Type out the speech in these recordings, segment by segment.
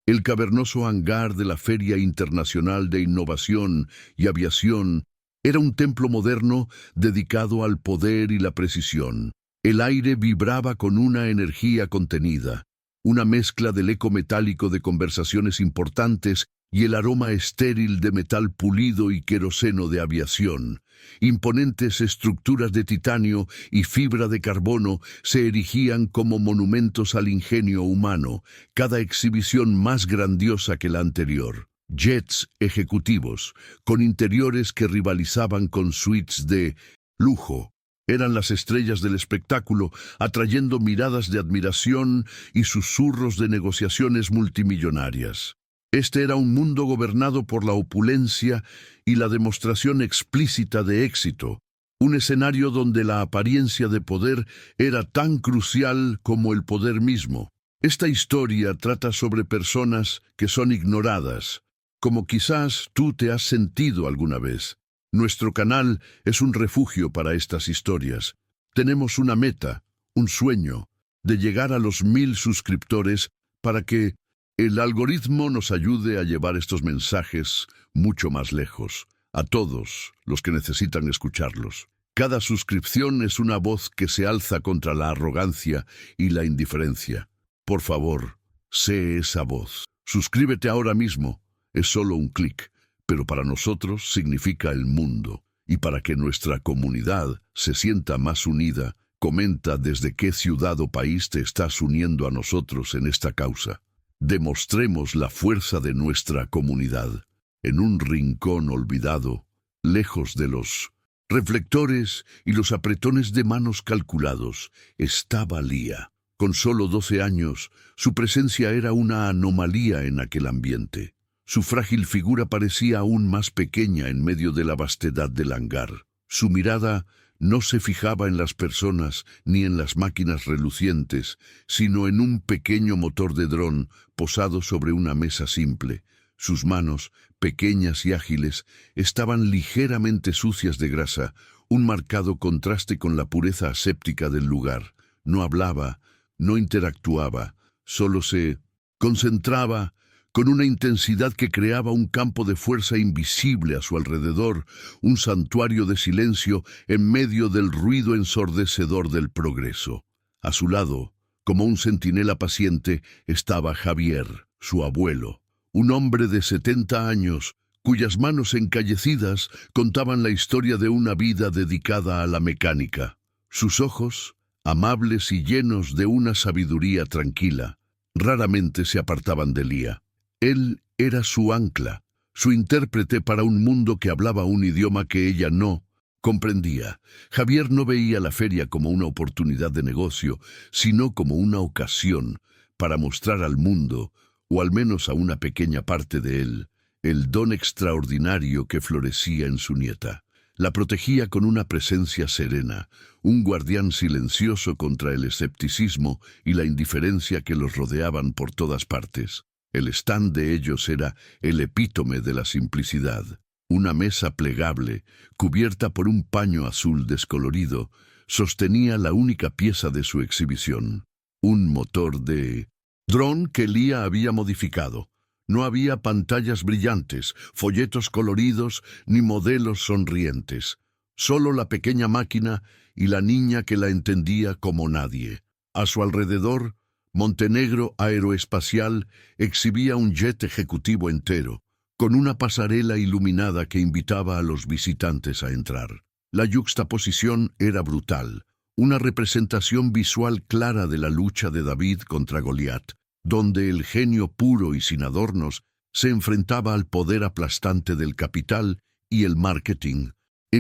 El cavernoso hangar de la Feria Internacional de Innovación y Aviación era un templo moderno dedicado al poder y la precisión. El aire vibraba con una energía contenida, una mezcla del eco metálico de conversaciones importantes y el aroma estéril de metal pulido y queroseno de aviación. Imponentes estructuras de titanio y fibra de carbono se erigían como monumentos al ingenio humano, cada exhibición más grandiosa que la anterior. Jets ejecutivos, con interiores que rivalizaban con suites de lujo, eran las estrellas del espectáculo, atrayendo miradas de admiración y susurros de negociaciones multimillonarias. Este era un mundo gobernado por la opulencia y la demostración explícita de éxito, un escenario donde la apariencia de poder era tan crucial como el poder mismo. Esta historia trata sobre personas que son ignoradas, como quizás tú te has sentido alguna vez. Nuestro canal es un refugio para estas historias. Tenemos una meta, un sueño, de llegar a los 1000 suscriptores para que el algoritmo nos ayude a llevar estos mensajes mucho más lejos, a todos los que necesitan escucharlos. Cada suscripción es una voz que se alza contra la arrogancia y la indiferencia. Por favor, sé esa voz. Suscríbete ahora mismo. Es solo un clic, pero para nosotros significa el mundo. Y para que nuestra comunidad se sienta más unida, comenta desde qué ciudad o país te estás uniendo a nosotros en esta causa. Demostremos la fuerza de nuestra comunidad. En un rincón olvidado, lejos de los reflectores y los apretones de manos calculados, estaba Lía. Con solo 12 años, su presencia era una anomalía en aquel ambiente. Su frágil figura parecía aún más pequeña en medio de la vastedad del hangar. Su mirada no se fijaba en las personas ni en las máquinas relucientes, sino en un pequeño motor de dron posado sobre una mesa simple. Sus manos, pequeñas y ágiles, estaban ligeramente sucias de grasa, un marcado contraste con la pureza aséptica del lugar. No hablaba, no interactuaba, solo se concentraba con una intensidad que creaba un campo de fuerza invisible a su alrededor, un santuario de silencio en medio del ruido ensordecedor del progreso. A su lado, como un centinela paciente, estaba Javier, su abuelo, un hombre de 70 años, cuyas manos encallecidas contaban la historia de una vida dedicada a la mecánica. Sus ojos, amables y llenos de una sabiduría tranquila, raramente se apartaban de Lía. Él era su ancla, su intérprete para un mundo que hablaba un idioma que ella no comprendía. Javier no veía la feria como una oportunidad de negocio, sino como una ocasión para mostrar al mundo, o al menos a una pequeña parte de él, el don extraordinario que florecía en su nieta. La protegía con una presencia serena, un guardián silencioso contra el escepticismo y la indiferencia que los rodeaban por todas partes. El stand de ellos era el epítome de la simplicidad. Una mesa plegable, cubierta por un paño azul descolorido, sostenía la única pieza de su exhibición. Un motor de dron que Lía había modificado. No había pantallas brillantes, folletos coloridos, ni modelos sonrientes. Solo la pequeña máquina y la niña que la entendía como nadie. A su alrededor, Montenegro Aeroespacial exhibía un jet ejecutivo entero, con una pasarela iluminada que invitaba a los visitantes a entrar. La yuxtaposición era brutal, una representación visual clara de la lucha de David contra Goliat, donde el genio puro y sin adornos se enfrentaba al poder aplastante del capital y el marketing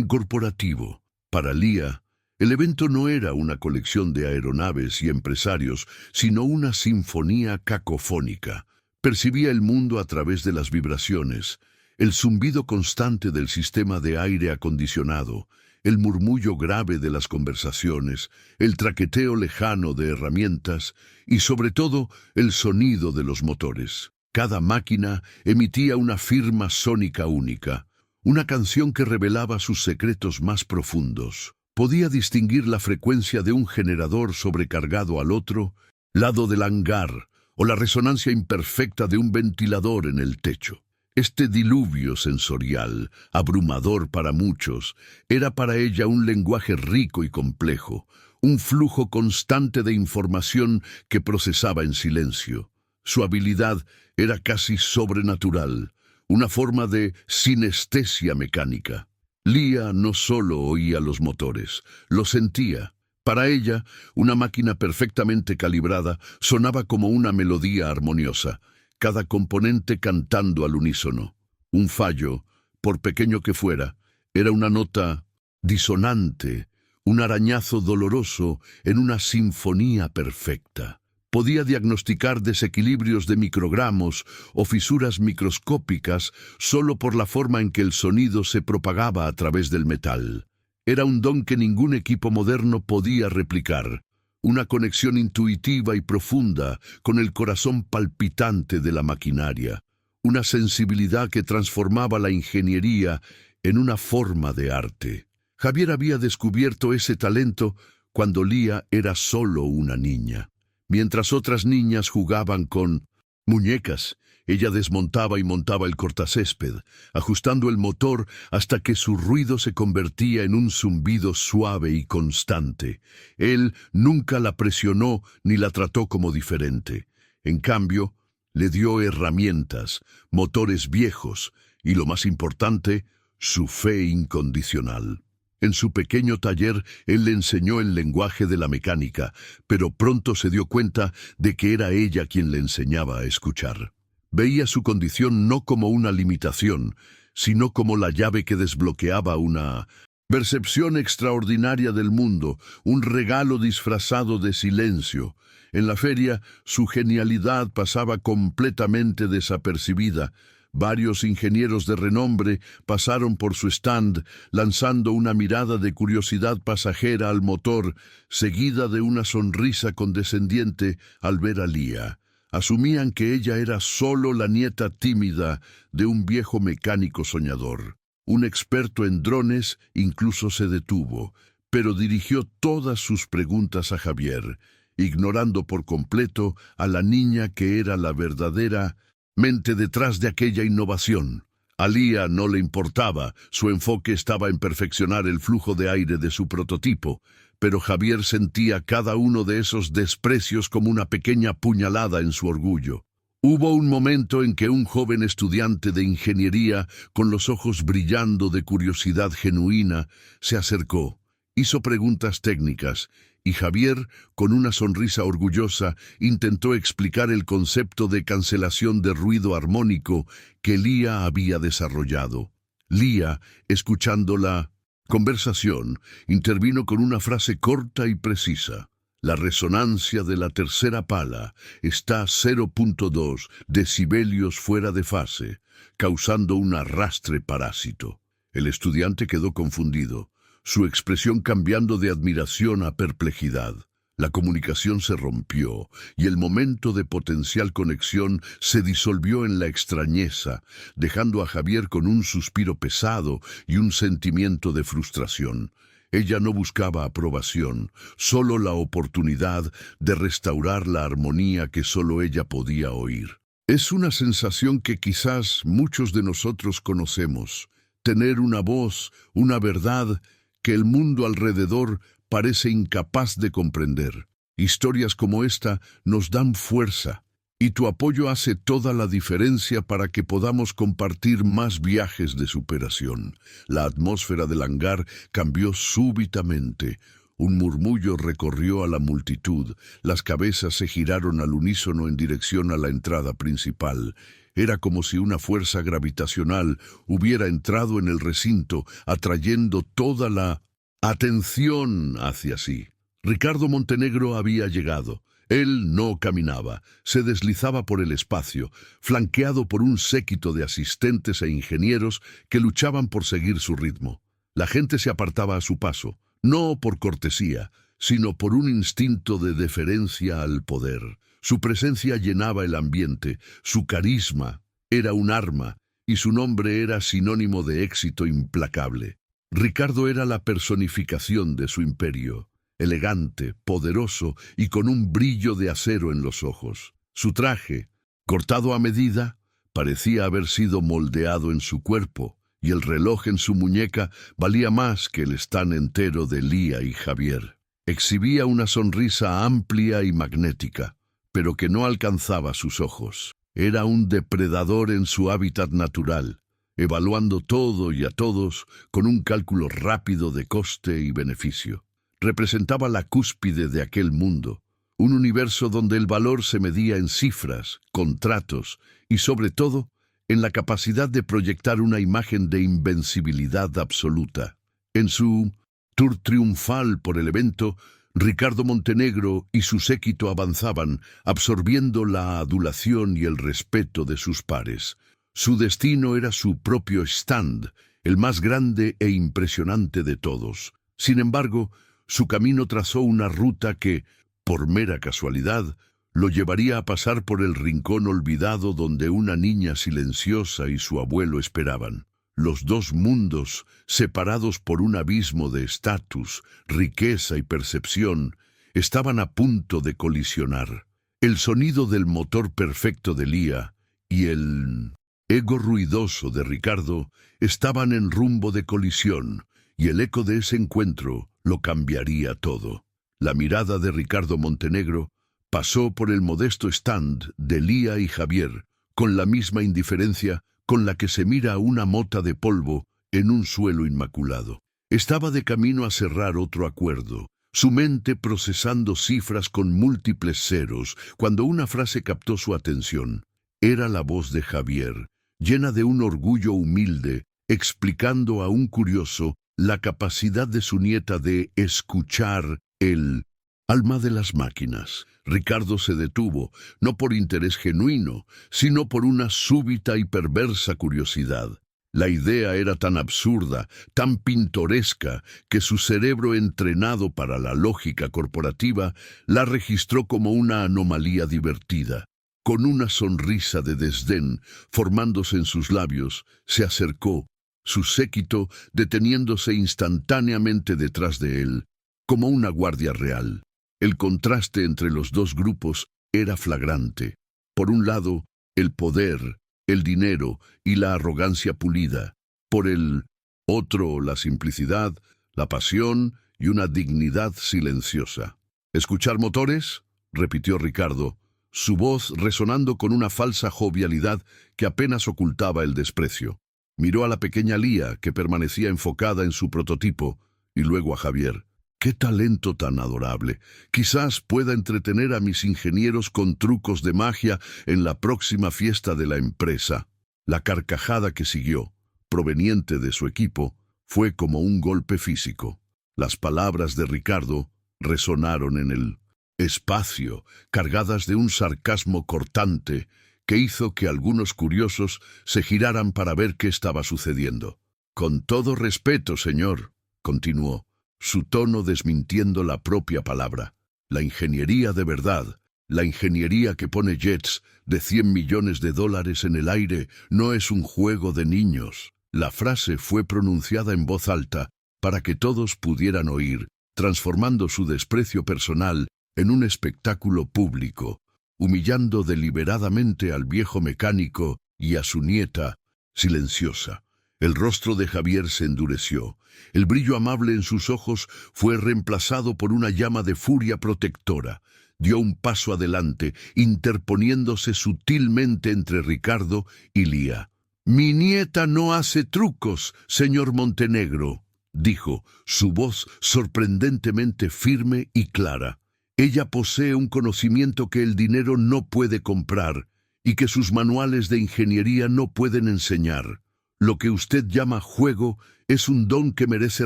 corporativo. Para Lía, el evento no era una colección de aeronaves y empresarios, sino una sinfonía cacofónica. Percibía el mundo a través de las vibraciones, el zumbido constante del sistema de aire acondicionado, el murmullo grave de las conversaciones, el traqueteo lejano de herramientas y, sobre todo, el sonido de los motores. Cada máquina emitía una firma sónica única, una canción que revelaba sus secretos más profundos. Podía distinguir la frecuencia de un generador sobrecargado al otro lado del hangar, o la resonancia imperfecta de un ventilador en el techo. Este diluvio sensorial, abrumador para muchos, era para ella un lenguaje rico y complejo, un flujo constante de información que procesaba en silencio. Su habilidad era casi sobrenatural, una forma de sinestesia mecánica. Lía no solo oía los motores, los sentía. Para ella, una máquina perfectamente calibrada sonaba como una melodía armoniosa, cada componente cantando al unísono. Un fallo, por pequeño que fuera, era una nota disonante, un arañazo doloroso en una sinfonía perfecta. Podía diagnosticar desequilibrios de microgramos o fisuras microscópicas solo por la forma en que el sonido se propagaba a través del metal. Era un don que ningún equipo moderno podía replicar, una conexión intuitiva y profunda con el corazón palpitante de la maquinaria, una sensibilidad que transformaba la ingeniería en una forma de arte. Javier había descubierto ese talento cuando Lía era solo una niña. Mientras otras niñas jugaban con muñecas, ella desmontaba y montaba el cortacésped, ajustando el motor hasta que su ruido se convertía en un zumbido suave y constante. Él nunca la presionó ni la trató como diferente. En cambio, le dio herramientas, motores viejos y, lo más importante, su fe incondicional. En su pequeño taller, él le enseñó el lenguaje de la mecánica, pero pronto se dio cuenta de que era ella quien le enseñaba a escuchar. Veía su condición no como una limitación, sino como la llave que desbloqueaba una percepción extraordinaria del mundo, un regalo disfrazado de silencio. En la feria, su genialidad pasaba completamente desapercibida. Varios ingenieros de renombre pasaron por su stand, lanzando una mirada de curiosidad pasajera al motor, seguida de una sonrisa condescendiente al ver a Lía. Asumían que ella era solo la nieta tímida de un viejo mecánico soñador. Un experto en drones incluso se detuvo, pero dirigió todas sus preguntas a Javier, ignorando por completo a la niña que era la verdadera mente detrás de aquella innovación. A Lía no le importaba, su enfoque estaba en perfeccionar el flujo de aire de su prototipo, pero Javier sentía cada uno de esos desprecios como una pequeña puñalada en su orgullo. Hubo un momento en que un joven estudiante de ingeniería, con los ojos brillando de curiosidad genuina, se acercó, hizo preguntas técnicas, y Javier, con una sonrisa orgullosa, intentó explicar el concepto de cancelación de ruido armónico que Lía había desarrollado. Lía, escuchando la conversación, intervino con una frase corta y precisa. La resonancia de la tercera pala está a 0.2 decibelios fuera de fase, causando un arrastre parásito. El estudiante quedó confundido, su expresión cambiando de admiración a perplejidad. La comunicación se rompió y el momento de potencial conexión se disolvió en la extrañeza, dejando a Javier con un suspiro pesado y un sentimiento de frustración. Ella no buscaba aprobación, solo la oportunidad de restaurar la armonía que solo ella podía oír. Es una sensación que quizás muchos de nosotros conocemos, tener una voz, una verdad que el mundo alrededor parece incapaz de comprender. Historias como esta nos dan fuerza, y tu apoyo hace toda la diferencia para que podamos compartir más viajes de superación. La atmósfera del hangar cambió súbitamente. Un murmullo recorrió a la multitud, las cabezas se giraron al unísono en dirección a la entrada principal. Era como si una fuerza gravitacional hubiera entrado en el recinto, atrayendo toda la atención hacia sí. Ricardo Montenegro había llegado. Él no caminaba, se deslizaba por el espacio, flanqueado por un séquito de asistentes e ingenieros que luchaban por seguir su ritmo. La gente se apartaba a su paso, no por cortesía, sino por un instinto de deferencia al poder. Su presencia llenaba el ambiente, su carisma era un arma, y su nombre era sinónimo de éxito implacable. Ricardo era la personificación de su imperio, elegante, poderoso y con un brillo de acero en los ojos. Su traje, cortado a medida, parecía haber sido moldeado en su cuerpo, y el reloj en su muñeca valía más que el stand entero de Lía y Javier. Exhibía una sonrisa amplia y magnética, pero que no alcanzaba sus ojos. Era un depredador en su hábitat natural, evaluando todo y a todos con un cálculo rápido de coste y beneficio. Representaba la cúspide de aquel mundo, un universo donde el valor se medía en cifras, contratos y, sobre todo, en la capacidad de proyectar una imagen de invencibilidad absoluta. En su tour triunfal por el evento, Ricardo Montenegro y su séquito avanzaban, absorbiendo la adulación y el respeto de sus pares. Su destino era su propio stand, el más grande e impresionante de todos. Sin embargo, su camino trazó una ruta que, por mera casualidad, lo llevaría a pasar por el rincón olvidado donde una niña silenciosa y su abuelo esperaban. Los dos mundos, separados por un abismo de estatus, riqueza y percepción, estaban a punto de colisionar. El sonido del motor perfecto de Lía y el ego ruidoso de Ricardo estaban en rumbo de colisión, y el eco de ese encuentro lo cambiaría todo. La mirada de Ricardo Montenegro pasó por el modesto stand de Lía y Javier, con la misma indiferencia con la que se mira una mota de polvo en un suelo inmaculado. Estaba de camino a cerrar otro acuerdo, su mente procesando cifras con múltiples ceros, cuando una frase captó su atención. Era la voz de Javier, llena de un orgullo humilde, explicando a un curioso la capacidad de su nieta de escuchar el alma de las máquinas. Ricardo se detuvo, no por interés genuino, sino por una súbita y perversa curiosidad. La idea era tan absurda, tan pintoresca, que su cerebro entrenado para la lógica corporativa la registró como una anomalía divertida. Con una sonrisa de desdén formándose en sus labios, se acercó, su séquito deteniéndose instantáneamente detrás de él, como una guardia real. El contraste entre los dos grupos era flagrante. Por un lado, el poder, el dinero y la arrogancia pulida. Por el otro, la simplicidad, la pasión y una dignidad silenciosa. ¿Escuchar motores?, repitió Ricardo, su voz resonando con una falsa jovialidad que apenas ocultaba el desprecio. Miró a la pequeña Lía, que permanecía enfocada en su prototipo, y luego a Javier. ¡Qué talento tan adorable! Quizás pueda entretener a mis ingenieros con trucos de magia en la próxima fiesta de la empresa. La carcajada que siguió, proveniente de su equipo, fue como un golpe físico. Las palabras de Ricardo resonaron en el espacio, cargadas de un sarcasmo cortante que hizo que algunos curiosos se giraran para ver qué estaba sucediendo. «Con todo respeto, señor», continuó, su tono desmintiendo la propia palabra. La ingeniería de verdad, la ingeniería que pone jets de $100 millones en el aire, no es un juego de niños. La frase fue pronunciada en voz alta para que todos pudieran oír, transformando su desprecio personal en un espectáculo público, humillando deliberadamente al viejo mecánico y a su nieta, silenciosa. El rostro de Javier se endureció. El brillo amable en sus ojos fue reemplazado por una llama de furia protectora. Dio un paso adelante, interponiéndose sutilmente entre Ricardo y Lía. «Mi nieta no hace trucos, señor Montenegro», dijo, su voz sorprendentemente firme y clara. «Ella posee un conocimiento que el dinero no puede comprar y que sus manuales de ingeniería no pueden enseñar. Lo que usted llama juego es un don que merece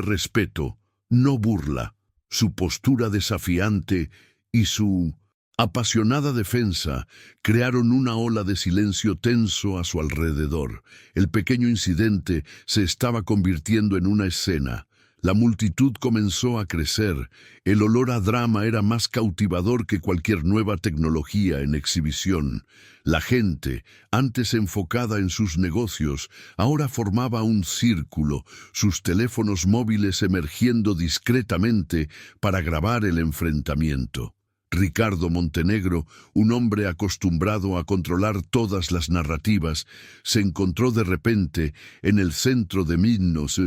respeto, no burla». Su postura desafiante y su apasionada defensa crearon una ola de silencio tenso a su alrededor. El pequeño incidente se estaba convirtiendo en una escena. La multitud comenzó a crecer. El olor a drama era más cautivador que cualquier nueva tecnología en exhibición. La gente, antes enfocada en sus negocios, ahora formaba un círculo, sus teléfonos móviles emergiendo discretamente para grabar el enfrentamiento. Ricardo Montenegro, un hombre acostumbrado a controlar todas las narrativas, se encontró de repente en el centro de Minos,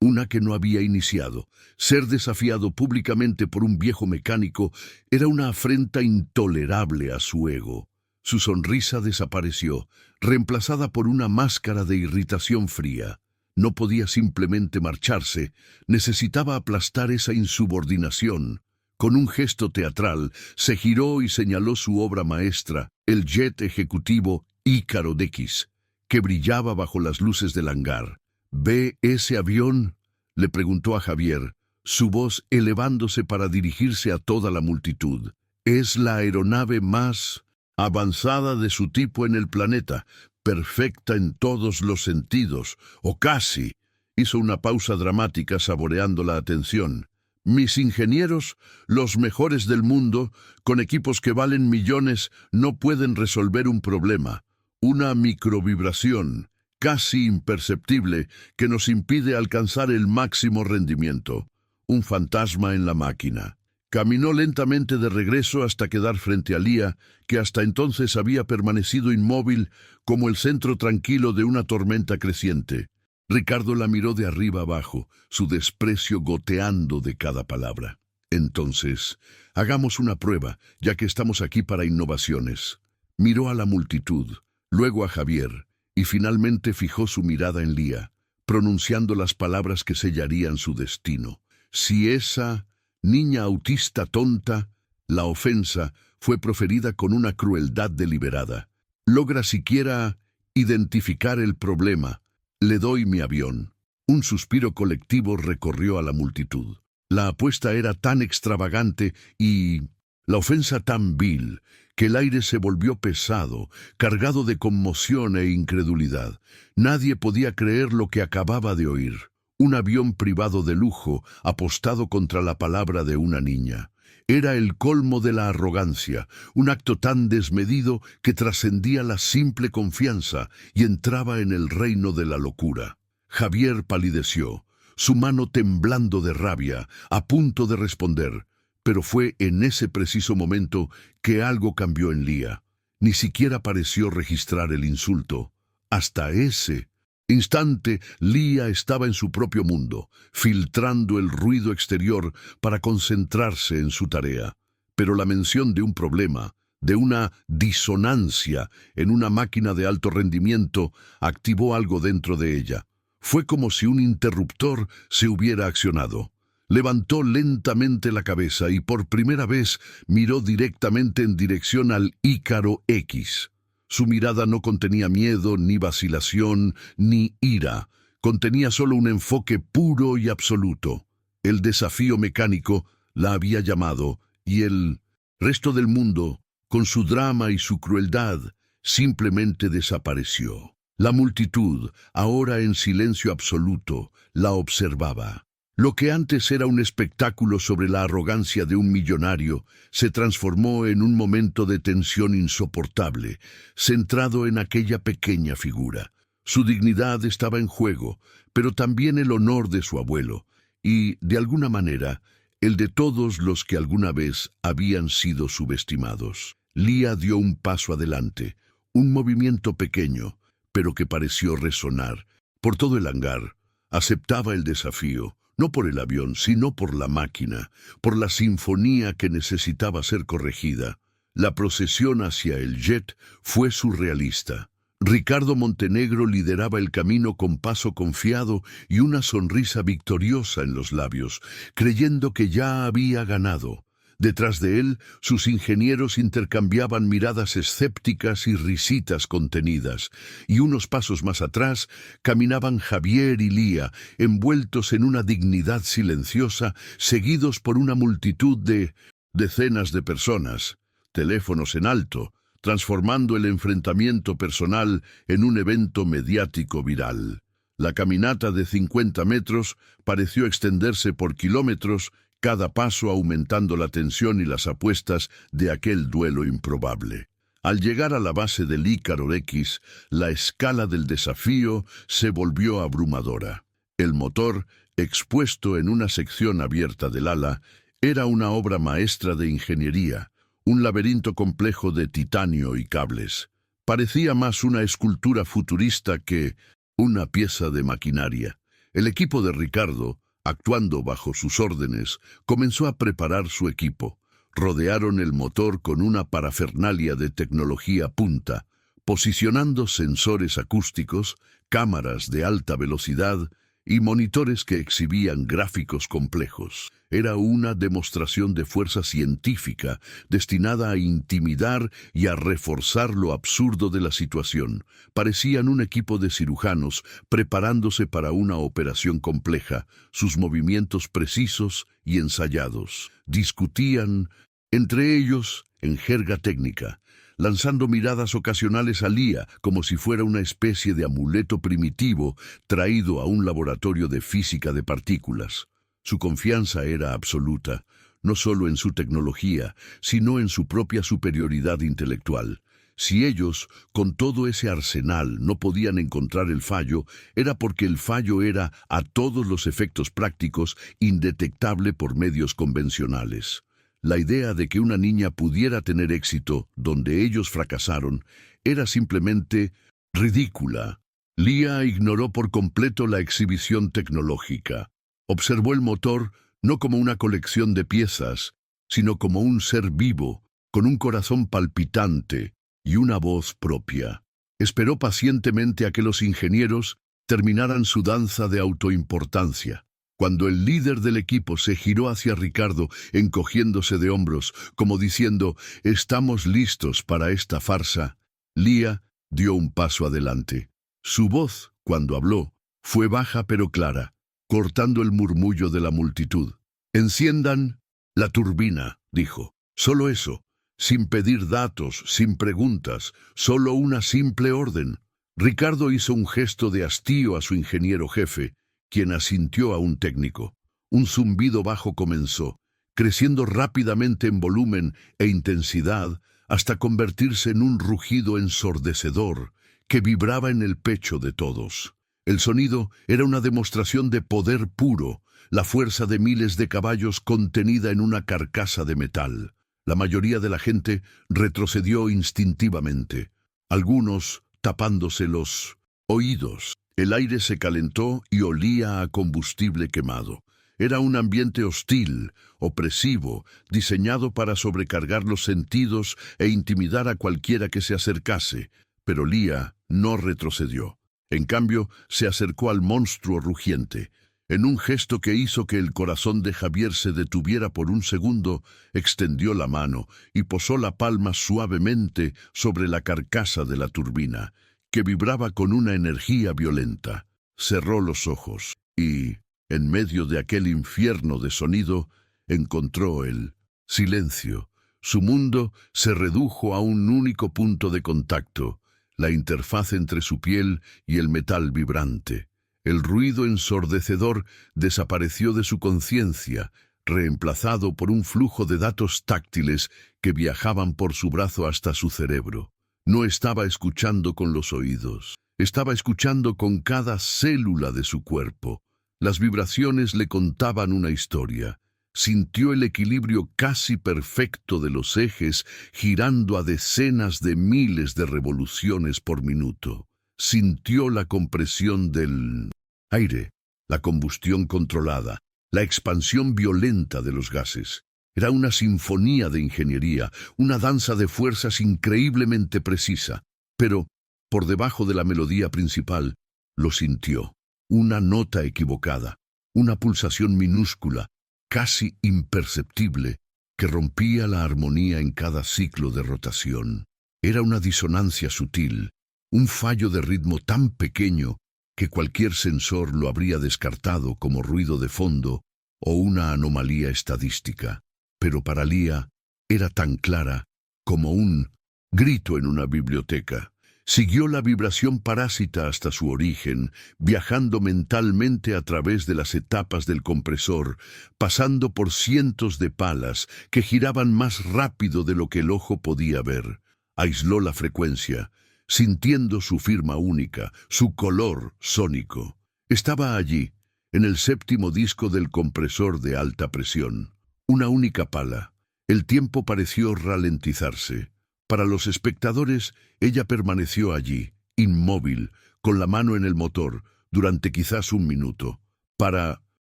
una que no había iniciado. Ser desafiado públicamente por un viejo mecánico era una afrenta intolerable a su ego. Su sonrisa desapareció, reemplazada por una máscara de irritación fría. No podía simplemente marcharse, necesitaba aplastar esa insubordinación. Con un gesto teatral, se giró y señaló su obra maestra, el jet ejecutivo Ícaro X, que brillaba bajo las luces del hangar. ¿Ve ese avión?, le preguntó a Javier, su voz elevándose para dirigirse a toda la multitud. Es la aeronave más avanzada de su tipo en el planeta, perfecta en todos los sentidos, o casi. Hizo una pausa dramática saboreando la atención. Mis ingenieros, los mejores del mundo, con equipos que valen millones, no pueden resolver un problema. Una microvibración, casi imperceptible, que nos impide alcanzar el máximo rendimiento. Un fantasma en la máquina. Caminó lentamente de regreso hasta quedar frente a Lía, que hasta entonces había permanecido inmóvil como el centro tranquilo de una tormenta creciente. Ricardo la miró de arriba abajo, su desprecio goteando de cada palabra. Entonces, hagamos una prueba, ya que estamos aquí para innovaciones. Miró a la multitud, luego a Javier, y finalmente fijó su mirada en Lía, pronunciando las palabras que sellarían su destino. Si esa niña autista tonta, la ofensa fue proferida con una crueldad deliberada. Logra siquiera identificar el problema. Le doy mi avión. Un suspiro colectivo recorrió a la multitud. La apuesta era tan extravagante y la ofensa tan vil que el aire se volvió pesado, cargado de conmoción e incredulidad. Nadie podía creer lo que acababa de oír. Un avión privado de lujo apostado contra la palabra de una niña. Era el colmo de la arrogancia, un acto tan desmedido que trascendía la simple confianza y entraba en el reino de la locura. Javier palideció, su mano temblando de rabia, a punto de responder, pero fue en ese preciso momento que algo cambió en Lía. Ni siquiera pareció registrar el insulto. Hasta ese instante, Lía estaba en su propio mundo, filtrando el ruido exterior para concentrarse en su tarea. Pero la mención de un problema, de una disonancia en una máquina de alto rendimiento, activó algo dentro de ella. Fue como si un interruptor se hubiera accionado. Levantó lentamente la cabeza y por primera vez miró directamente en dirección al Ícaro X. Su mirada no contenía miedo, ni vacilación, ni ira. Contenía solo un enfoque puro y absoluto. El desafío mecánico la había llamado, y el resto del mundo, con su drama y su crueldad, simplemente desapareció. La multitud, ahora en silencio absoluto, la observaba. Lo que antes era un espectáculo sobre la arrogancia de un millonario se transformó en un momento de tensión insoportable, centrado en aquella pequeña figura. Su dignidad estaba en juego, pero también el honor de su abuelo, y, de alguna manera, el de todos los que alguna vez habían sido subestimados. Lía dio un paso adelante, un movimiento pequeño, pero que pareció resonar por todo el hangar. Aceptaba el desafío. No por el avión, sino por la máquina, por la sinfonía que necesitaba ser corregida. La procesión hacia el jet fue surrealista. Ricardo Montenegro lideraba el camino con paso confiado y una sonrisa victoriosa en los labios, creyendo que ya había ganado. Detrás de él, sus ingenieros intercambiaban miradas escépticas y risitas contenidas, y unos pasos más atrás caminaban Javier y Lía, envueltos en una dignidad silenciosa, seguidos por una multitud de decenas de personas, teléfonos en alto, transformando el enfrentamiento personal en un evento mediático viral. La caminata de 50 metros pareció extenderse por kilómetros, cada paso aumentando la tensión y las apuestas de aquel duelo improbable. Al llegar a la base del Ícaro X, la escala del desafío se volvió abrumadora. El motor, expuesto en una sección abierta del ala, era una obra maestra de ingeniería, un laberinto complejo de titanio y cables. Parecía más una escultura futurista que una pieza de maquinaria. El equipo de Ricardo, actuando bajo sus órdenes, comenzó a preparar su equipo. Rodearon el motor con una parafernalia de tecnología punta, posicionando sensores acústicos, cámaras de alta velocidad y monitores que exhibían gráficos complejos. Era una demostración de fuerza científica destinada a intimidar y a reforzar lo absurdo de la situación. Parecían un equipo de cirujanos preparándose para una operación compleja, sus movimientos precisos y ensayados. Discutían entre ellos en jerga técnica, lanzando miradas ocasionales a Lía como si fuera una especie de amuleto primitivo traído a un laboratorio de física de partículas. Su confianza era absoluta, no solo en su tecnología, sino en su propia superioridad intelectual. Si ellos, con todo ese arsenal, no podían encontrar el fallo, era porque el fallo era, a todos los efectos prácticos, indetectable por medios convencionales. La idea de que una niña pudiera tener éxito donde ellos fracasaron era simplemente ridícula. Lía ignoró por completo la exhibición tecnológica. Observó el motor no como una colección de piezas, sino como un ser vivo, con un corazón palpitante y una voz propia. Esperó pacientemente a que los ingenieros terminaran su danza de autoimportancia. Cuando el líder del equipo se giró hacia Ricardo, encogiéndose de hombros, como diciendo, «Estamos listos para esta farsa», Lía dio un paso adelante. Su voz, cuando habló, fue baja pero clara, cortando el murmullo de la multitud. «Enciendan la turbina», dijo. Solo eso, sin pedir datos, sin preguntas, solo una simple orden. Ricardo hizo un gesto de hastío a su ingeniero jefe, quien asintió a un técnico. Un zumbido bajo comenzó, creciendo rápidamente en volumen e intensidad hasta convertirse en un rugido ensordecedor que vibraba en el pecho de todos. El sonido era una demostración de poder puro, la fuerza de miles de caballos contenida en una carcasa de metal. La mayoría de la gente retrocedió instintivamente, algunos tapándose los oídos. El aire se calentó y olía a combustible quemado. Era un ambiente hostil, opresivo, diseñado para sobrecargar los sentidos e intimidar a cualquiera que se acercase, pero Lía no retrocedió. En cambio, se acercó al monstruo rugiente. En un gesto que hizo que el corazón de Javier se detuviera por un segundo, extendió la mano y posó la palma suavemente sobre la carcasa de la turbina, que vibraba con una energía violenta. Cerró los ojos y, en medio de aquel infierno de sonido, encontró el silencio. Su mundo se redujo a un único punto de contacto, la interfaz entre su piel y el metal vibrante. El ruido ensordecedor desapareció de su conciencia, reemplazado por un flujo de datos táctiles que viajaban por su brazo hasta su cerebro. No estaba escuchando con los oídos, estaba escuchando con cada célula de su cuerpo. Las vibraciones le contaban una historia. Sintió el equilibrio casi perfecto de los ejes girando a decenas de miles de revoluciones por minuto. Sintió la compresión del aire, la combustión controlada, la expansión violenta de los gases. Era una sinfonía de ingeniería, una danza de fuerzas increíblemente precisa. Pero, por debajo de la melodía principal, lo sintió. Una nota equivocada, una pulsación minúscula, casi imperceptible, que rompía la armonía en cada ciclo de rotación. Era una disonancia sutil, un fallo de ritmo tan pequeño que cualquier sensor lo habría descartado como ruido de fondo o una anomalía estadística. Pero para Lía era tan clara como un grito en una biblioteca. Siguió la vibración parásita hasta su origen, viajando mentalmente a través de las etapas del compresor, pasando por cientos de palas que giraban más rápido de lo que el ojo podía ver. Aisló la frecuencia, sintiendo su firma única, su color sónico. Estaba allí, en el séptimo disco del compresor de alta presión. Una única pala, El tiempo pareció ralentizarse. Para los espectadores, ella permaneció allí, inmóvil, con la mano en el motor, durante quizás un minuto. Para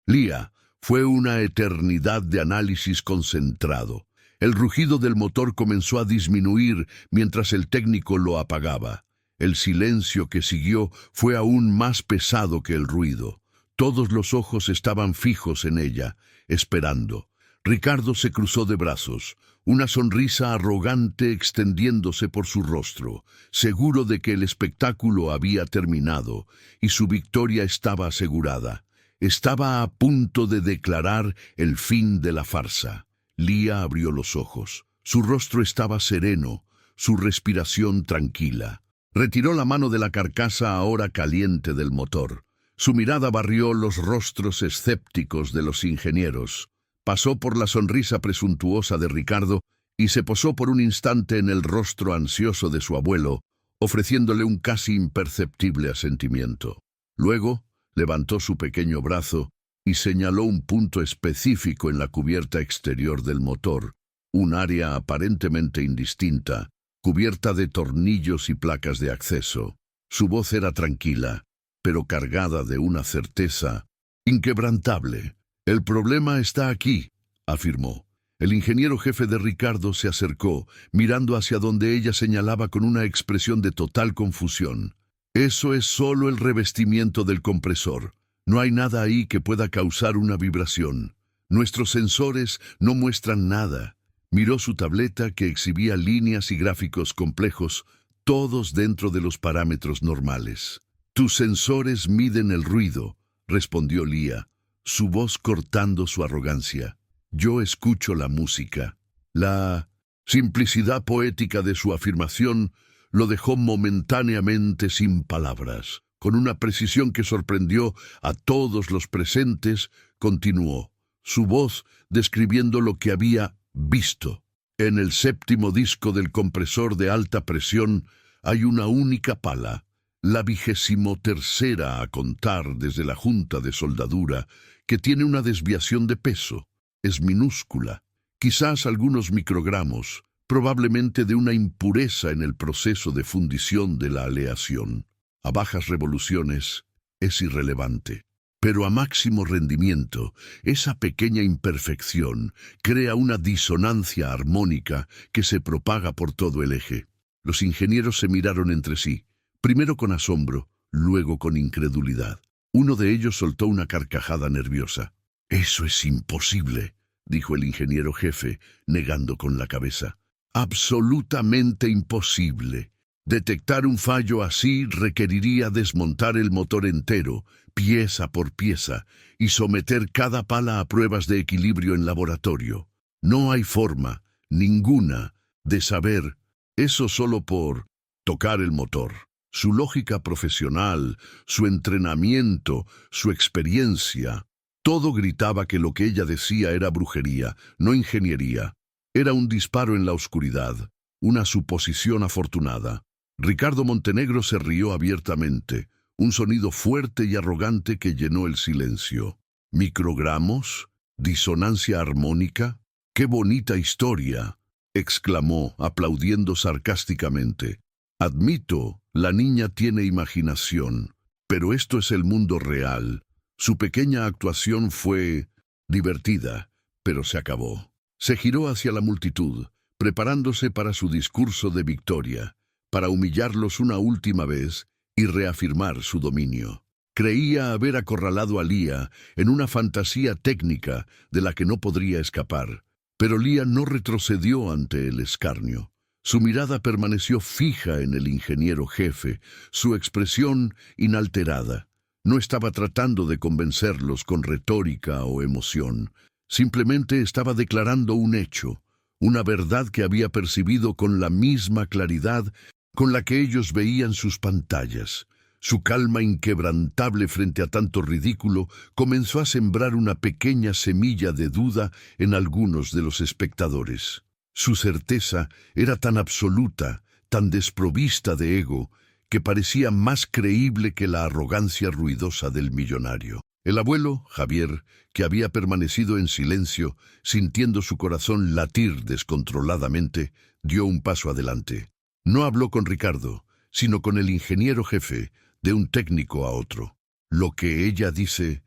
Lia, fue una eternidad de análisis concentrado. El rugido del motor comenzó a disminuir mientras el técnico lo apagaba. El silencio que siguió fue aún más pesado que el ruido. Todos los ojos estaban fijos en ella, esperando. Ricardo se cruzó de brazos, una sonrisa arrogante extendiéndose por su rostro, seguro de que el espectáculo había terminado y su victoria estaba asegurada. Estaba a punto de declarar el fin de la farsa. Lia abrió los ojos. Su rostro estaba sereno, su respiración tranquila. Retiró la mano de la carcasa ahora caliente del motor. Su mirada barrió los rostros escépticos de los ingenieros. Pasó por la sonrisa presuntuosa de Ricardo y se posó por un instante en el rostro ansioso de su abuelo, ofreciéndole un casi imperceptible asentimiento. Luego, levantó su pequeño brazo y señaló un punto específico en la cubierta exterior del motor, un área aparentemente indistinta, cubierta de tornillos y placas de acceso. Su voz era tranquila, pero cargada de una certeza inquebrantable. «El problema está aquí», afirmó. El ingeniero jefe de Ricardo se acercó, mirando hacia donde ella señalaba con una expresión de total confusión. «Eso es solo el revestimiento del compresor. No hay nada ahí que pueda causar una vibración. Nuestros sensores no muestran nada». Miró su tableta que exhibía líneas y gráficos complejos, todos dentro de los parámetros normales. «Tus sensores miden el ruido», respondió Lia, su voz cortando su arrogancia. «Yo escucho la música». La simplicidad poética de su afirmación lo dejó momentáneamente sin palabras. Con una precisión que sorprendió a todos los presentes, continuó, su voz describiendo lo que había visto. «En el séptimo disco del compresor de alta presión hay una única pala, la 23ª a contar desde la junta de soldadura, que tiene una desviación de peso. Es minúscula, quizás algunos microgramos, probablemente de una impureza en el proceso de fundición de la aleación. A bajas revoluciones es irrelevante. Pero a máximo rendimiento, esa pequeña imperfección crea una disonancia armónica que se propaga por todo el eje». Los ingenieros se miraron entre sí, primero con asombro, luego con incredulidad. Uno de ellos soltó una carcajada nerviosa. «Eso es imposible», dijo el ingeniero jefe, negando con la cabeza. «Absolutamente imposible. Detectar un fallo así requeriría desmontar el motor entero, pieza por pieza, y someter cada pala a pruebas de equilibrio en laboratorio. No hay forma, ninguna, de saber eso solo por tocar el motor». Su lógica profesional, su entrenamiento, su experiencia, todo gritaba que lo que ella decía era brujería, no ingeniería. Era un disparo en la oscuridad, una suposición afortunada. Ricardo Montenegro se rió abiertamente, un sonido fuerte y arrogante que llenó el silencio. «¿Microgramos? ¿Disonancia armónica? ¡Qué bonita historia!», exclamó, aplaudiendo sarcásticamente. «Admito, la niña tiene imaginación, pero esto es el mundo real». Su pequeña actuación fue divertida, pero se acabó. Se giró hacia la multitud, preparándose para su discurso de victoria, para humillarlos una última vez y reafirmar su dominio. Creía haber acorralado a Lia en una fantasía técnica de la que no podría escapar, pero Lia no retrocedió ante el escarnio. Su mirada permaneció fija en el ingeniero jefe, su expresión inalterada. No estaba tratando de convencerlos con retórica o emoción. Simplemente estaba declarando un hecho, una verdad que había percibido con la misma claridad con la que ellos veían sus pantallas. Su calma inquebrantable frente a tanto ridículo comenzó a sembrar una pequeña semilla de duda en algunos de los espectadores. Su certeza era tan absoluta, tan desprovista de ego, que parecía más creíble que la arrogancia ruidosa del millonario. El abuelo, Javier, que había permanecido en silencio, sintiendo su corazón latir descontroladamente, dio un paso adelante. No habló con Ricardo, sino con el ingeniero jefe, de un técnico a otro. Lo que ella dice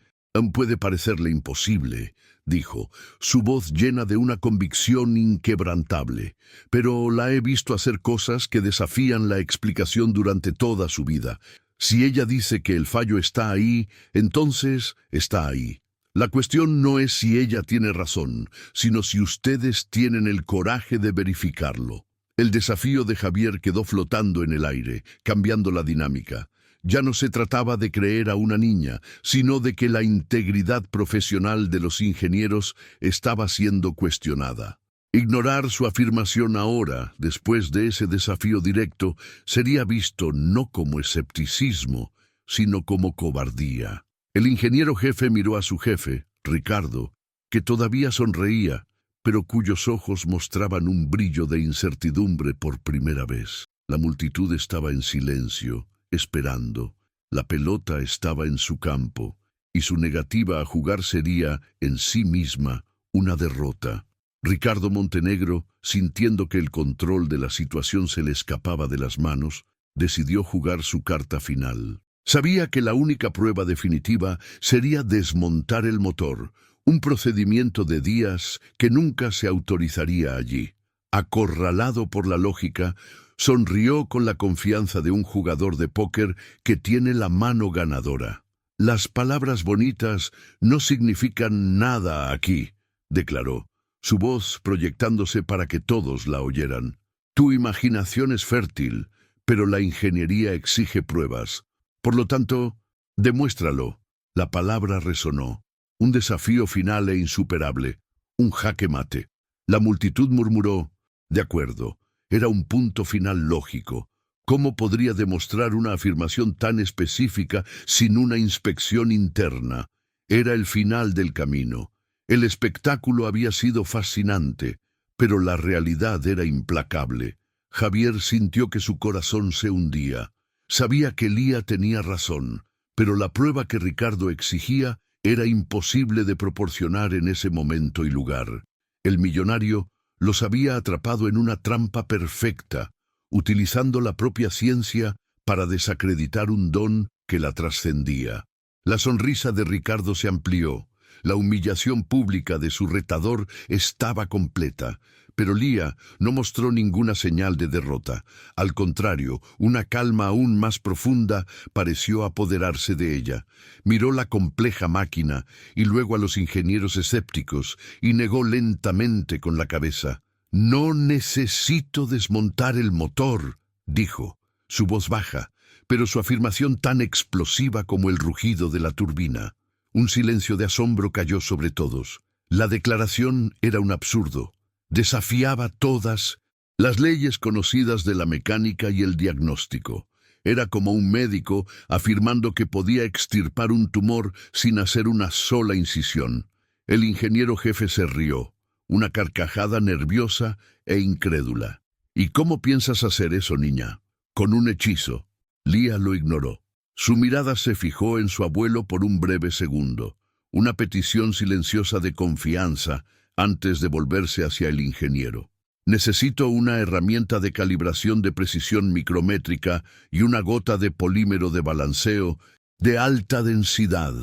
puede parecerle imposible, dijo, su voz llena de una convicción inquebrantable, pero la he visto hacer cosas que desafían la explicación durante toda su vida. Si ella dice que el fallo está ahí, entonces está ahí. La cuestión no es si ella tiene razón, sino si ustedes tienen el coraje de verificarlo. El desafío de Javier quedó flotando en el aire, cambiando la dinámica. Ya no se trataba de creer a una niña, sino de que la integridad profesional de los ingenieros estaba siendo cuestionada. Ignorar su afirmación ahora, después de ese desafío directo, sería visto no como escepticismo, sino como cobardía. El ingeniero jefe miró a su jefe, Ricardo, que todavía sonreía, pero cuyos ojos mostraban un brillo de incertidumbre por primera vez. La multitud estaba en silencio, esperando. La pelota estaba en su campo, y su negativa a jugar sería, en sí misma, una derrota. Ricardo Montenegro, sintiendo que el control de la situación se le escapaba de las manos, decidió jugar su carta final. Sabía que la única prueba definitiva sería desmontar el motor, un procedimiento de días que nunca se autorizaría allí. Acorralado por la lógica, sonrió con la confianza de un jugador de póker que tiene la mano ganadora. Las palabras bonitas no significan nada aquí, declaró, su voz proyectándose para que todos la oyeran. Tu imaginación es fértil, pero la ingeniería exige pruebas. Por lo tanto, demuéstralo. La palabra resonó. Un desafío final e insuperable. Un jaque mate. La multitud murmuró, de acuerdo. Era un punto final lógico. ¿Cómo podría demostrar una afirmación tan específica sin una inspección interna? Era el final del camino. El espectáculo había sido fascinante, pero la realidad era implacable. Javier sintió que su corazón se hundía. Sabía que Lía tenía razón, pero la prueba que Ricardo exigía era imposible de proporcionar en ese momento y lugar. El millonario los había atrapado en una trampa perfecta, utilizando la propia ciencia para desacreditar un don que la trascendía. La sonrisa de Ricardo se amplió. La humillación pública de su retador estaba completa, pero Lía no mostró ninguna señal de derrota. Al contrario, una calma aún más profunda pareció apoderarse de ella. Miró la compleja máquina y luego a los ingenieros escépticos y negó lentamente con la cabeza. «No necesito desmontar el motor», dijo, su voz baja, pero su afirmación tan explosiva como el rugido de la turbina. Un silencio de asombro cayó sobre todos. La declaración era un absurdo. Desafiaba todas las leyes conocidas de la mecánica y el diagnóstico. Era como un médico afirmando que podía extirpar un tumor sin hacer una sola incisión. El ingeniero jefe se rió, una carcajada nerviosa e incrédula. «¿Y cómo piensas hacer eso, niña?» «Con un hechizo». Lía lo ignoró. Su mirada se fijó en su abuelo por un breve segundo, una petición silenciosa de confianza antes de volverse hacia el ingeniero. «Necesito una herramienta de calibración de precisión micrométrica y una gota de polímero de balanceo de alta densidad».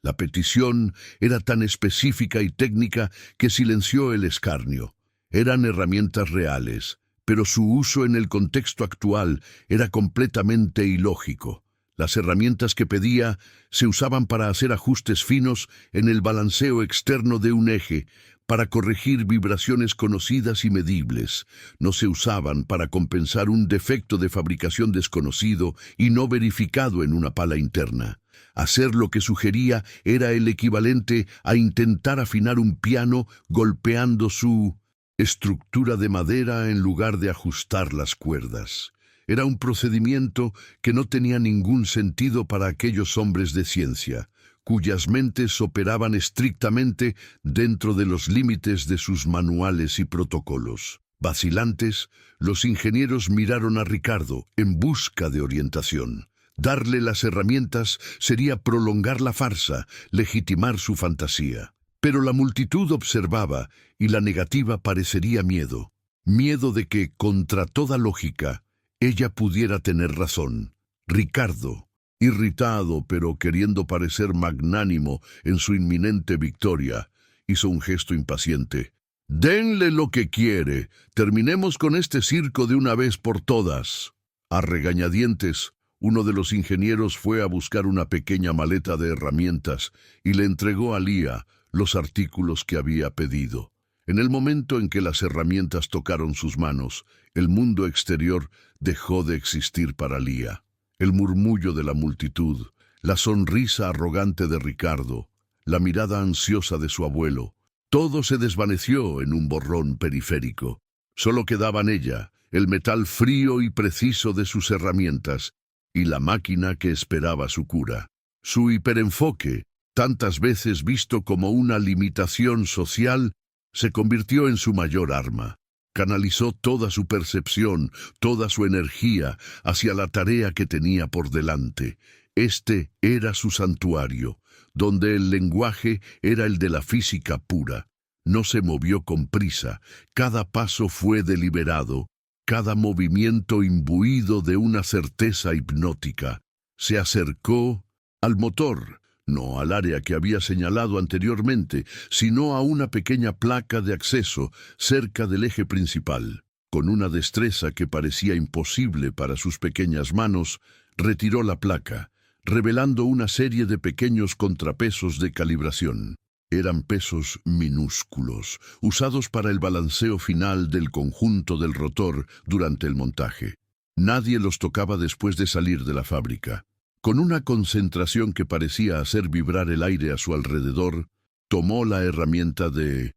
La petición era tan específica y técnica que silenció el escarnio. Eran herramientas reales, pero su uso en el contexto actual era completamente ilógico. Las herramientas que pedía se usaban para hacer ajustes finos en el balanceo externo de un eje, para corregir vibraciones conocidas y medibles. No se usaban para compensar un defecto de fabricación desconocido y no verificado en una pala interna. Hacer lo que sugería era el equivalente a intentar afinar un piano golpeando su estructura de madera en lugar de ajustar las cuerdas. Era un procedimiento que no tenía ningún sentido para aquellos hombres de ciencia, cuyas mentes operaban estrictamente dentro de los límites de sus manuales y protocolos. Vacilantes, los ingenieros miraron a Ricardo en busca de orientación. Darle las herramientas sería prolongar la farsa, legitimar su fantasía. Pero la multitud observaba y la negativa parecería miedo. Miedo de que, contra toda lógica, ella pudiera tener razón. Ricardo, irritado pero queriendo parecer magnánimo en su inminente victoria, hizo un gesto impaciente. «Denle lo que quiere. Terminemos con este circo de una vez por todas». A regañadientes, uno de los ingenieros fue a buscar una pequeña maleta de herramientas y le entregó a Lía los artículos que había pedido. En el momento en que las herramientas tocaron sus manos, el mundo exterior dejó de existir para Lía. El murmullo de la multitud, la sonrisa arrogante de Ricardo, la mirada ansiosa de su abuelo, todo se desvaneció en un borrón periférico. Solo quedaban ella, el metal frío y preciso de sus herramientas, y la máquina que esperaba su cura. Su hiperenfoque, tantas veces visto como una limitación social, se convirtió en su mayor arma. Canalizó toda su percepción, toda su energía hacia la tarea que tenía por delante. Este era su santuario, donde el lenguaje era el de la física pura. No se movió con prisa, cada paso fue deliberado, cada movimiento imbuido de una certeza hipnótica. Se acercó al motor, no al área que había señalado anteriormente, sino a una pequeña placa de acceso cerca del eje principal. Con una destreza que parecía imposible para sus pequeñas manos, retiró la placa, revelando una serie de pequeños contrapesos de calibración. Eran pesos minúsculos, usados para el balanceo final del conjunto del rotor durante el montaje. Nadie los tocaba después de salir de la fábrica. Con una concentración que parecía hacer vibrar el aire a su alrededor, tomó la herramienta de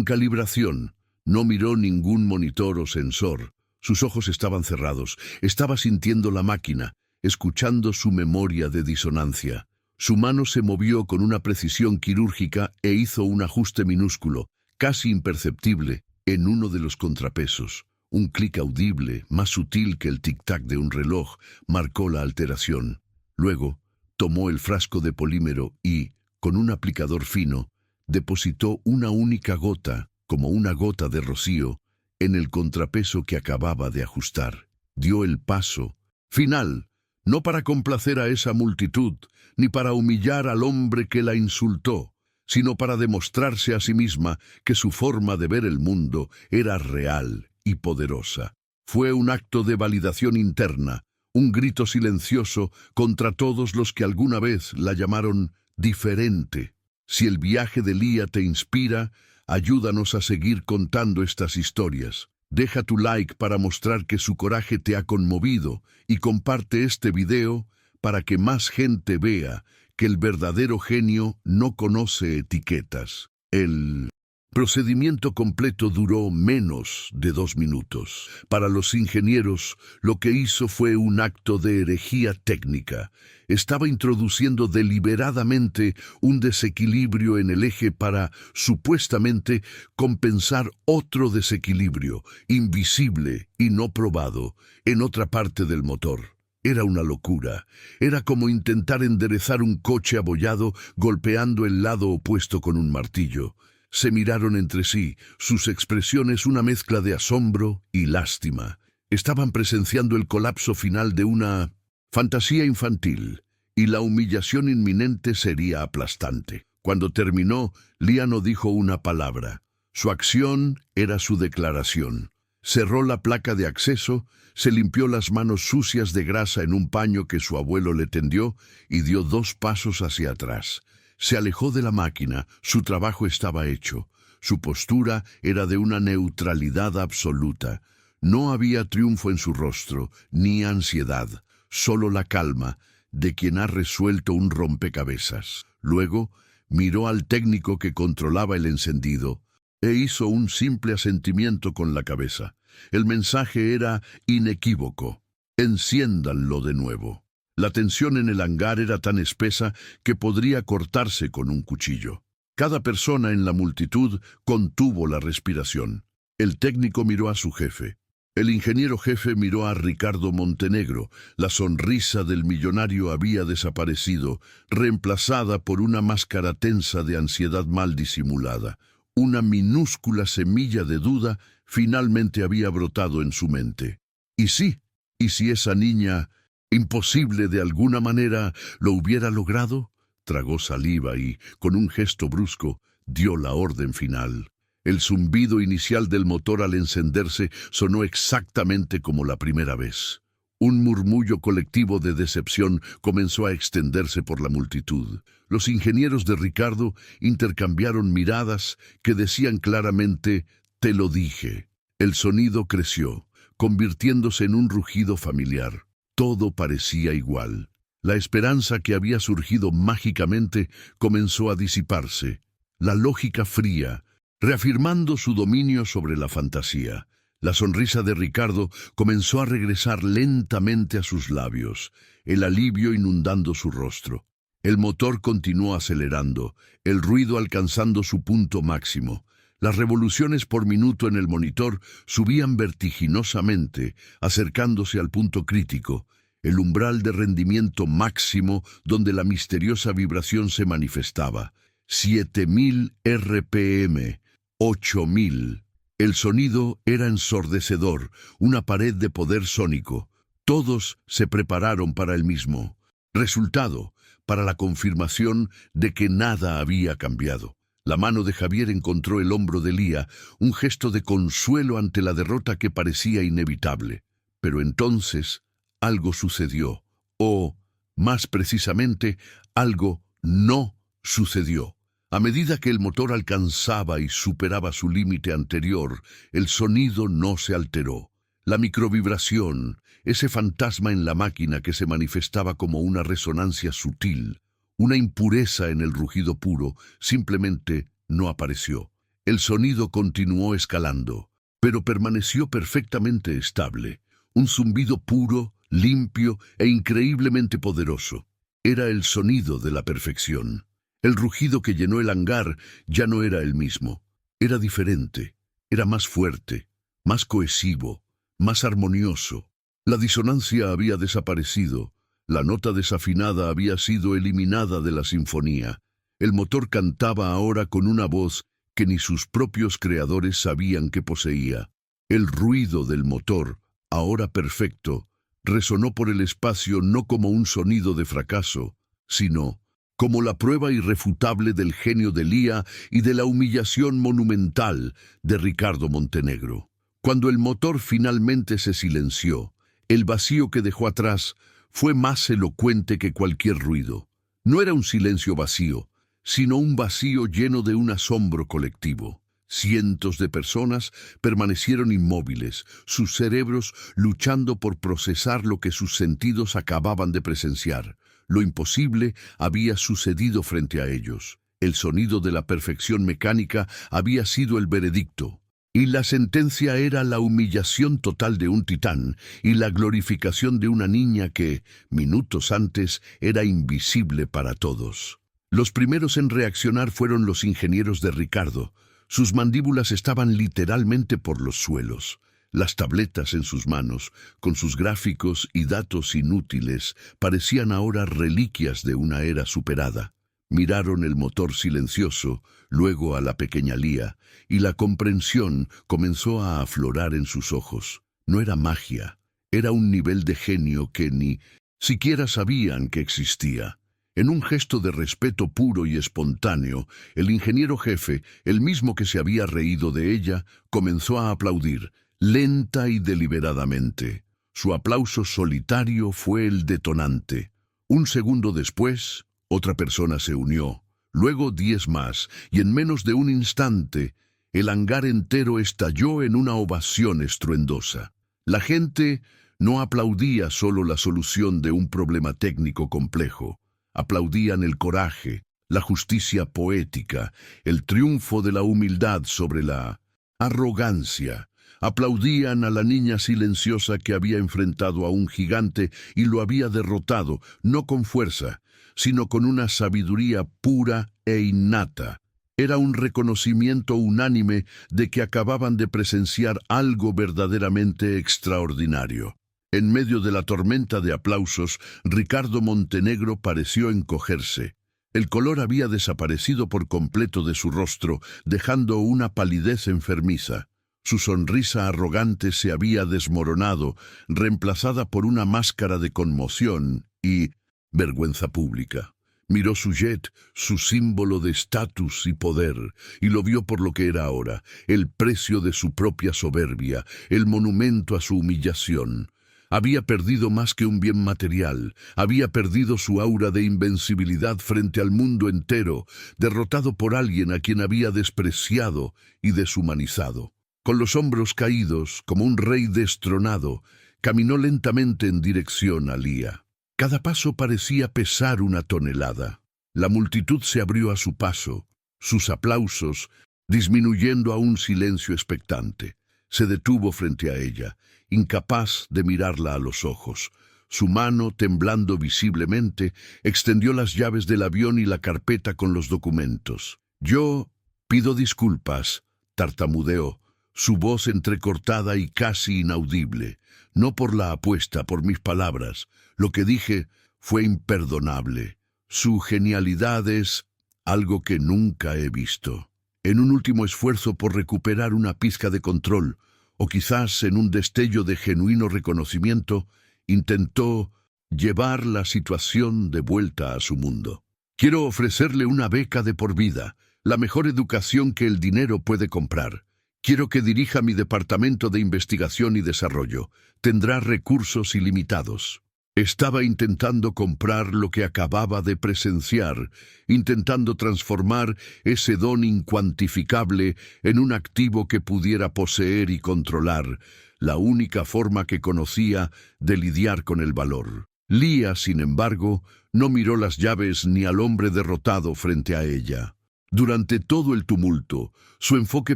calibración. No miró ningún monitor o sensor. Sus ojos estaban cerrados. Estaba sintiendo la máquina, escuchando su memoria de disonancia. Su mano se movió con una precisión quirúrgica e hizo un ajuste minúsculo, casi imperceptible, en uno de los contrapesos. Un clic audible, más sutil que el tic-tac de un reloj, marcó la alteración. Luego, tomó el frasco de polímero y, con un aplicador fino, depositó una única gota, como una gota de rocío, en el contrapeso que acababa de ajustar. Dio el paso final, no para complacer a esa multitud, ni para humillar al hombre que la insultó, sino para demostrarse a sí misma que su forma de ver el mundo era real y poderosa. Fue un acto de validación interna, un grito silencioso contra todos los que alguna vez la llamaron diferente. Si el viaje de Lía te inspira, ayúdanos a seguir contando estas historias. Deja tu like para mostrar que su coraje te ha conmovido y comparte este video para que más gente vea que el verdadero genio no conoce etiquetas. El procedimiento completo duró menos de 2 minutos. Para los ingenieros, lo que hizo fue un acto de herejía técnica. Estaba introduciendo deliberadamente un desequilibrio en el eje para, supuestamente, compensar otro desequilibrio, invisible y no probado, en otra parte del motor. Era una locura. Era como intentar enderezar un coche abollado golpeando el lado opuesto con un martillo. Se miraron entre sí, sus expresiones una mezcla de asombro y lástima. Estaban presenciando el colapso final de una fantasía infantil, y la humillación inminente sería aplastante. Cuando terminó, Lía no dijo una palabra. Su acción era su declaración. Cerró la placa de acceso, se limpió las manos sucias de grasa en un paño que su abuelo le tendió y dio 2 pasos hacia atrás. Se alejó de la máquina, su trabajo estaba hecho. Su postura era de una neutralidad absoluta. No había triunfo en su rostro, ni ansiedad, solo la calma de quien ha resuelto un rompecabezas. Luego, miró al técnico que controlaba el encendido e hizo un simple asentimiento con la cabeza. El mensaje era inequívoco: enciéndanlo de nuevo. La tensión en el hangar era tan espesa que podría cortarse con un cuchillo. Cada persona en la multitud contuvo la respiración. El técnico miró a su jefe. El ingeniero jefe miró a Ricardo Montenegro. La sonrisa del millonario había desaparecido, reemplazada por una máscara tensa de ansiedad mal disimulada. Una minúscula semilla de duda finalmente había brotado en su mente. ¿Y sí? ¿Y si esa niña, imposible de alguna manera, lo hubiera logrado? Tragó saliva y, con un gesto brusco, dio la orden final. El zumbido inicial del motor al encenderse sonó exactamente como la primera vez. Un murmullo colectivo de decepción comenzó a extenderse por la multitud. Los ingenieros de Ricardo intercambiaron miradas que decían claramente: «Te lo dije». El sonido creció, convirtiéndose en un rugido familiar. Todo parecía igual. La esperanza que había surgido mágicamente comenzó a disiparse. La lógica fría, reafirmando su dominio sobre la fantasía. La sonrisa de Ricardo comenzó a regresar lentamente a sus labios, el alivio inundando su rostro. El motor continuó acelerando, el ruido alcanzando su punto máximo. Las revoluciones por minuto en el monitor subían vertiginosamente, acercándose al punto crítico, el umbral de rendimiento máximo donde la misteriosa vibración se manifestaba. 7000 RPM, 8000. El sonido era ensordecedor, una pared de poder sónico. Todos se prepararon para el mismo. Resultado, para la confirmación de que nada había cambiado. La mano de Javier encontró el hombro de Lía, un gesto de consuelo ante la derrota que parecía inevitable. Pero entonces algo sucedió, o, más precisamente, algo no sucedió. A medida que el motor alcanzaba y superaba su límite anterior, el sonido no se alteró. La microvibración, ese fantasma en la máquina que se manifestaba como una resonancia sutil, una impureza en el rugido puro, simplemente no apareció. El sonido continuó escalando, pero permaneció perfectamente estable. Un zumbido puro, limpio e increíblemente poderoso. Era el sonido de la perfección. El rugido que llenó el hangar ya no era el mismo. Era diferente, era más fuerte, más cohesivo, más armonioso. La disonancia había desaparecido, la nota desafinada había sido eliminada de la sinfonía. El motor cantaba ahora con una voz que ni sus propios creadores sabían que poseía. El ruido del motor, ahora perfecto, resonó por el espacio no como un sonido de fracaso, sino como la prueba irrefutable del genio de Lía y de la humillación monumental de Ricardo Montenegro. Cuando el motor finalmente se silenció, el vacío que dejó atrás fue más elocuente que cualquier ruido. No era un silencio vacío, sino un vacío lleno de un asombro colectivo. Cientos de personas permanecieron inmóviles, sus cerebros luchando por procesar lo que sus sentidos acababan de presenciar. Lo imposible había sucedido frente a ellos. El sonido de la perfección mecánica había sido el veredicto. Y la sentencia era la humillación total de un titán y la glorificación de una niña que, minutos antes, era invisible para todos. Los primeros en reaccionar fueron los ingenieros de Ricardo. Sus mandíbulas estaban literalmente por los suelos. Las tabletas en sus manos, con sus gráficos y datos inútiles, parecían ahora reliquias de una era superada. Miraron el motor silencioso, luego a la pequeña Lía, y la comprensión comenzó a aflorar en sus ojos. No era magia, era un nivel de genio que ni siquiera sabían que existía. En un gesto de respeto puro y espontáneo, el ingeniero jefe, el mismo que se había reído de ella, comenzó a aplaudir, lenta y deliberadamente. Su aplauso solitario fue el detonante. Un segundo después, otra persona se unió, luego 10 más, y en menos de un instante, el hangar entero estalló en una ovación estruendosa. La gente no aplaudía solo la solución de un problema técnico complejo. Aplaudían el coraje, la justicia poética, el triunfo de la humildad sobre la arrogancia. Aplaudían a la niña silenciosa que había enfrentado a un gigante y lo había derrotado, no con fuerza, sino con una sabiduría pura e innata. Era un reconocimiento unánime de que acababan de presenciar algo verdaderamente extraordinario. En medio de la tormenta de aplausos, Ricardo Montenegro pareció encogerse. El color había desaparecido por completo de su rostro, dejando una palidez enfermiza. Su sonrisa arrogante se había desmoronado, reemplazada por una máscara de conmoción y vergüenza pública. Miró su jet, su símbolo de estatus y poder, y lo vio por lo que era ahora, el precio de su propia soberbia, el monumento a su humillación. Había perdido más que un bien material, había perdido su aura de invencibilidad frente al mundo entero, derrotado por alguien a quien había despreciado y deshumanizado. Con los hombros caídos, como un rey destronado, caminó lentamente en dirección a Lía. Cada paso parecía pesar una tonelada. La multitud se abrió a su paso, sus aplausos disminuyendo a un silencio expectante. Se detuvo frente a ella, incapaz de mirarla a los ojos. Su mano, temblando visiblemente, extendió las llaves del avión y la carpeta con los documentos. «Yo pido disculpas», tartamudeó, su voz entrecortada y casi inaudible. «No por la apuesta, por mis palabras. Lo que dije fue imperdonable. Su genialidad es algo que nunca he visto». En un último esfuerzo por recuperar una pizca de control, o quizás en un destello de genuino reconocimiento, intentó llevar la situación de vuelta a su mundo. «Quiero ofrecerle una beca de por vida, la mejor educación que el dinero puede comprar. Quiero que dirija mi departamento de investigación y desarrollo. Tendrá recursos ilimitados». Estaba intentando comprar lo que acababa de presenciar, intentando transformar ese don incuantificable en un activo que pudiera poseer y controlar, la única forma que conocía de lidiar con el valor. Lía, sin embargo, no miró las llaves ni al hombre derrotado frente a ella. Durante todo el tumulto, su enfoque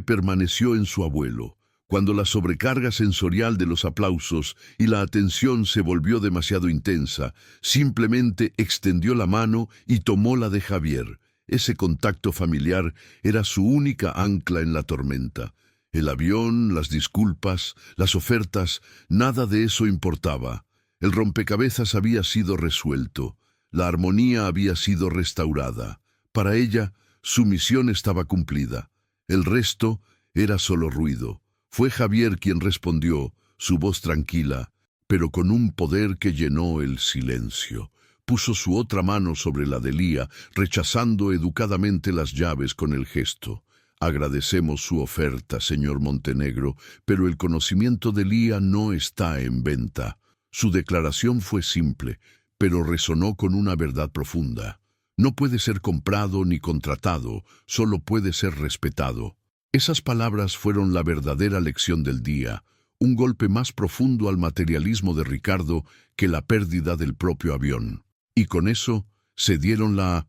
permaneció en su abuelo. Cuando la sobrecarga sensorial de los aplausos y la atención se volvió demasiado intensa, simplemente extendió la mano y tomó la de Javier. Ese contacto familiar era su única ancla en la tormenta. El avión, las disculpas, las ofertas, nada de eso importaba. El rompecabezas había sido resuelto. La armonía había sido restaurada. Para ella, su misión estaba cumplida. El resto era solo ruido. Fue Javier quien respondió, su voz tranquila, pero con un poder que llenó el silencio. Puso su otra mano sobre la de Lía, rechazando educadamente las llaves con el gesto. «Agradecemos su oferta, señor Montenegro, pero el conocimiento de Lía no está en venta». Su declaración fue simple, pero resonó con una verdad profunda. No puede ser comprado ni contratado, solo puede ser respetado. Esas palabras fueron la verdadera lección del día, un golpe más profundo al materialismo de Ricardo que la pérdida del propio avión. Y con eso se dieron la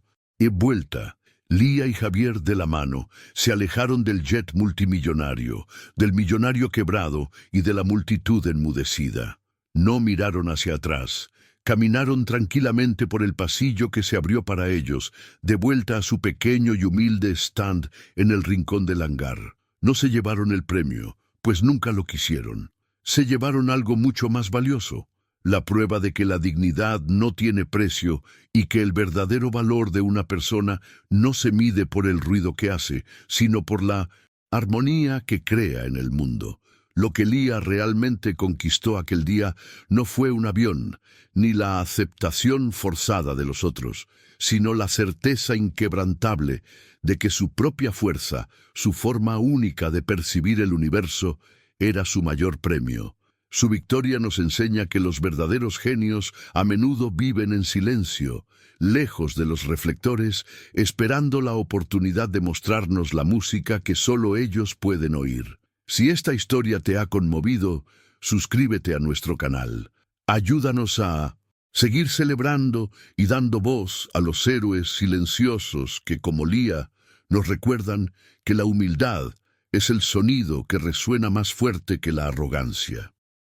vuelta. Lía y Javier de la mano se alejaron del jet multimillonario, del millonario quebrado y de la multitud enmudecida. No miraron hacia atrás. Caminaron tranquilamente por el pasillo que se abrió para ellos, de vuelta a su pequeño y humilde stand en el rincón del hangar. No se llevaron el premio, pues nunca lo quisieron. Se llevaron algo mucho más valioso, la prueba de que la dignidad no tiene precio y que el verdadero valor de una persona no se mide por el ruido que hace, sino por la armonía que crea en el mundo. Lo que Lía realmente conquistó aquel día no fue un avión, ni la aceptación forzada de los otros, sino la certeza inquebrantable de que su propia fuerza, su forma única de percibir el universo, era su mayor premio. Su victoria nos enseña que los verdaderos genios a menudo viven en silencio, lejos de los reflectores, esperando la oportunidad de mostrarnos la música que solo ellos pueden oír. Si esta historia te ha conmovido, suscríbete a nuestro canal. Ayúdanos a seguir celebrando y dando voz a los héroes silenciosos que, como Lía, nos recuerdan que la humildad es el sonido que resuena más fuerte que la arrogancia.